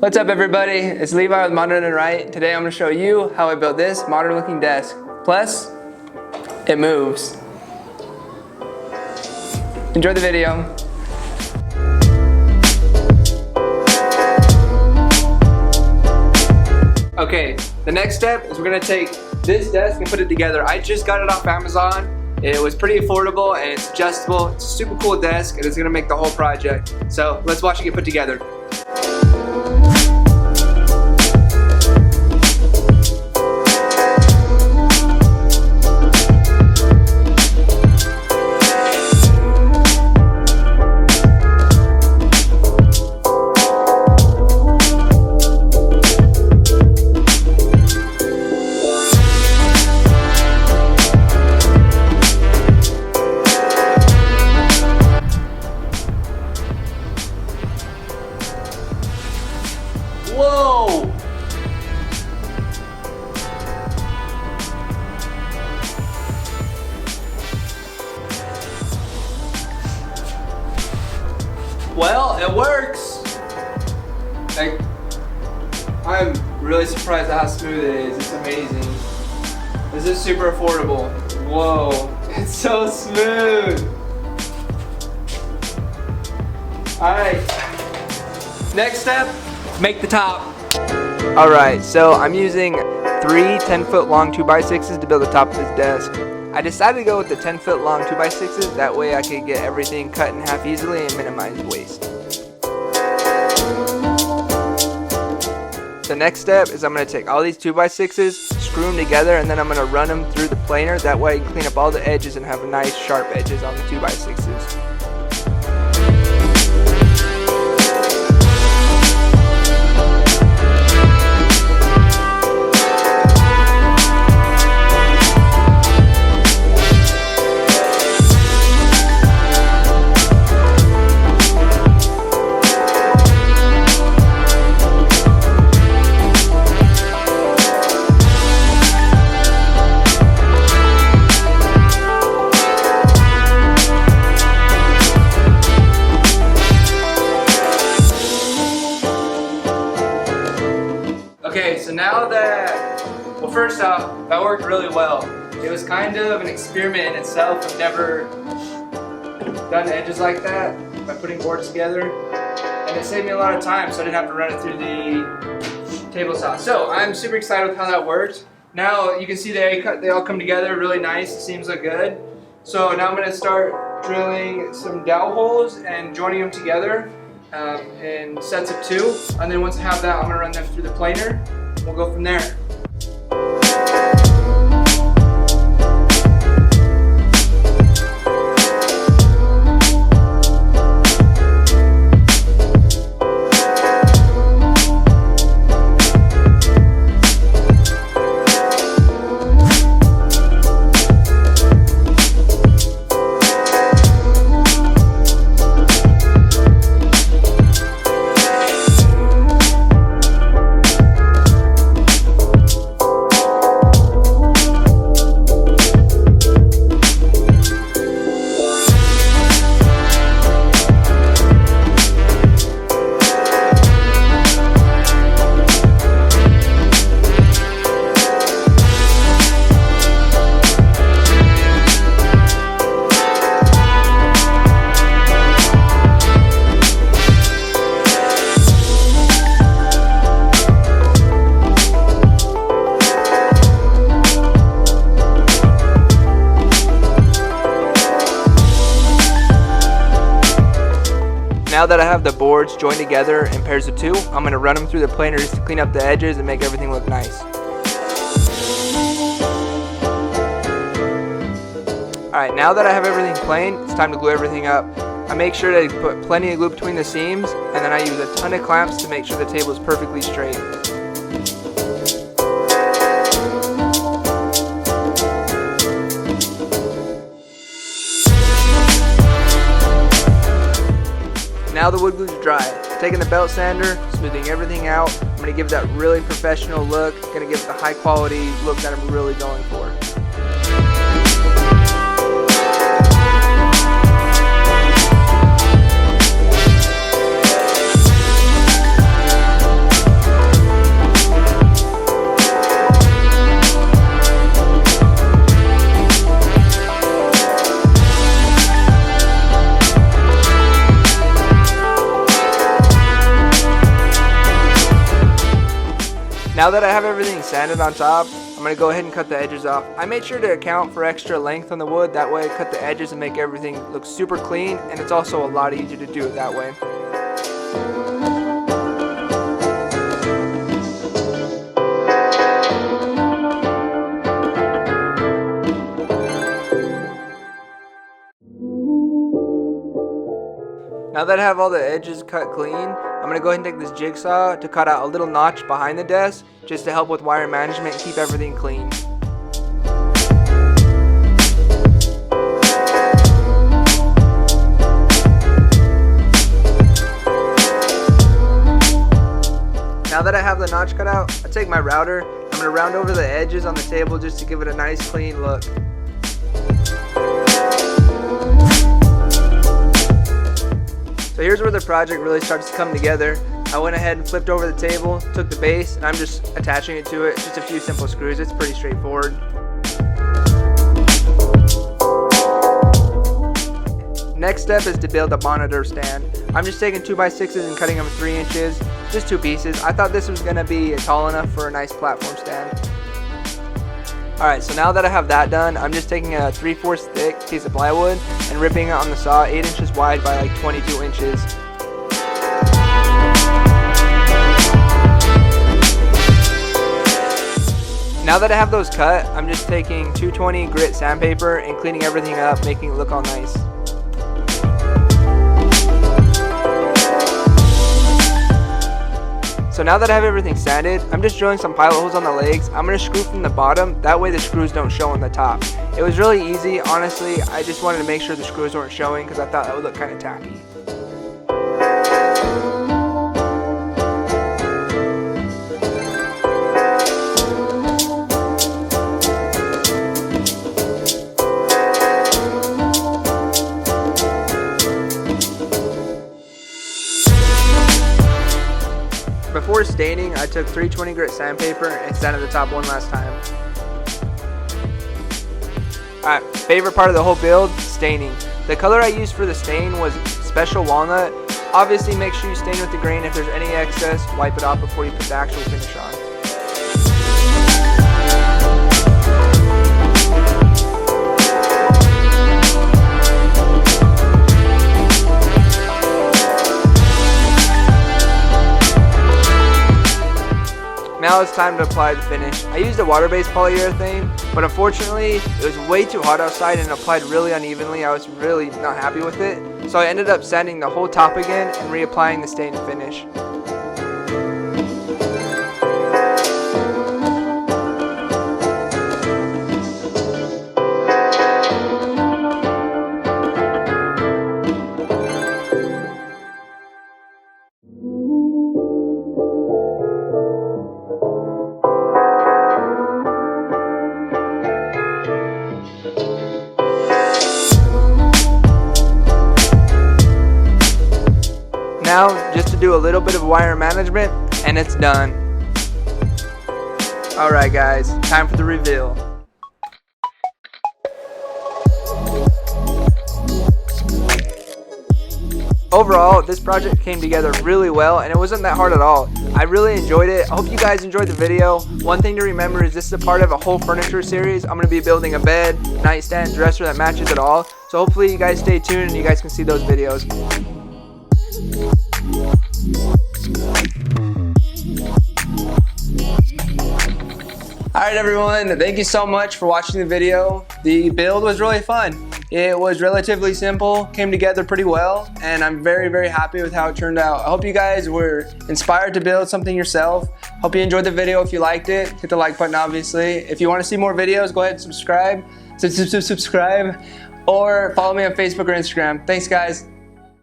What's up everybody, it's Levi with Modern and Wright. Today I'm going to show you how I built this modern looking desk. Plus, it moves. Enjoy the video. Okay, the next step is we're going to take this desk and put it together. I just got it off Amazon. It was pretty affordable and it's adjustable. It's a super cool desk and it's going to make the whole project. So let's watch it get put together. Whoa! Well, it works. I'm really surprised at how smooth it is. It's amazing. This is super affordable. Whoa, it's so smooth. Alright, next step, make the top. Alright, so I'm using 3 10-foot long 2x6s to build the top of this desk. I decided to go with the 10-foot long 2x6s, that way I could get everything cut in half easily and minimize waste. The next step is I'm going to take all these 2x6s, screw them together, and then I'm going to run them through the planer, that way I can clean up all the edges and have nice sharp edges on the 2x6s. Okay, so now that, well, first off, that worked really well. It was kind of an experiment in itself. I've never done edges like that by putting boards together, and it saved me a lot of time, so I didn't have to run it through the table saw. So I'm super excited with how that worked. Now you can see they all come together really nice. The seams look good. So now I'm going to start drilling some dowel holes and joining them together in sets of 2, and then once I have that, I'm going to run them through the planer. We'll go from there. Now that I have the boards joined together in pairs of 2, I'm going to run them through the planer just to clean up the edges and make everything look nice. Alright, now that I have everything planed, it's time to glue everything up. I make sure to put plenty of glue between the seams, and then I use a ton of clamps to make sure the table is perfectly straight. Now the wood glue is dry. Taking the belt sander, smoothing everything out. I'm going to give that really professional look. Going to give it the high quality look that I'm really going for. Now that I have everything sanded on top, I'm going to go ahead and cut the edges off. I made sure to account for extra length on the wood, that way I cut the edges and make everything look super clean, and it's also a lot easier to do it that way. Now that I have all the edges cut clean, I'm going to go ahead and take this jigsaw to cut out a little notch behind the desk just to help with wire management and keep everything clean. Now that I have the notch cut out, I take my router, I'm going to round over the edges on the table just to give it a nice clean look. So here's where the project really starts to come together. I went ahead and flipped over the table, took the base, and I'm just attaching it to it. Just a few simple screws. It's pretty straightforward. Next step is to build a monitor stand. I'm just taking 2x6s and cutting them 3 inches, just 2 pieces. I thought this was going to be tall enough for a nice platform stand. Alright, so now that I have that done, I'm just taking a 3/4 thick piece of plywood and ripping it on the saw 8 inches wide by like 22 inches. Now that I have those cut, I'm just taking 220 grit sandpaper and cleaning everything up, making it look all nice. So now that I have everything sanded, I'm just drilling some pilot holes on the legs. I'm going to screw from the bottom, that way the screws don't show on the top. It was really easy, honestly. I just wanted to make sure the screws weren't showing because I thought that would look kind of tacky. Before staining, I took 320 grit sandpaper and sanded the top one last time. Alright, favorite part of the whole build, staining. The color I used for the stain was Special Walnut. Obviously make sure you stain with the grain. If there's any excess, wipe it off before you put the actual finish on. Now it's time to apply the finish. I used a water-based polyurethane, but unfortunately it was way too hot outside and applied really unevenly. I was really not happy with it. So I ended up sanding the whole top again and reapplying the stain finish. Now, just to do a little bit of wire management, and it's done. Alright guys, time for the reveal. Overall, this project came together really well, and it wasn't that hard at all. I really enjoyed it. I hope you guys enjoyed the video. One thing to remember is this is a part of a whole furniture series. I'm going to be building a bed, nightstand, dresser that matches it all. So hopefully you guys stay tuned and you guys can see those videos. Alright everyone, thank you so much for watching the video. The build was really fun. It was relatively simple, came together pretty well, and I'm very happy with how it turned out. I hope you guys were inspired to build something yourself. Hope you enjoyed the video. If you liked it, hit the like button obviously. If you want to see more videos, go ahead and subscribe, or follow me on Facebook or Instagram. Thanks guys.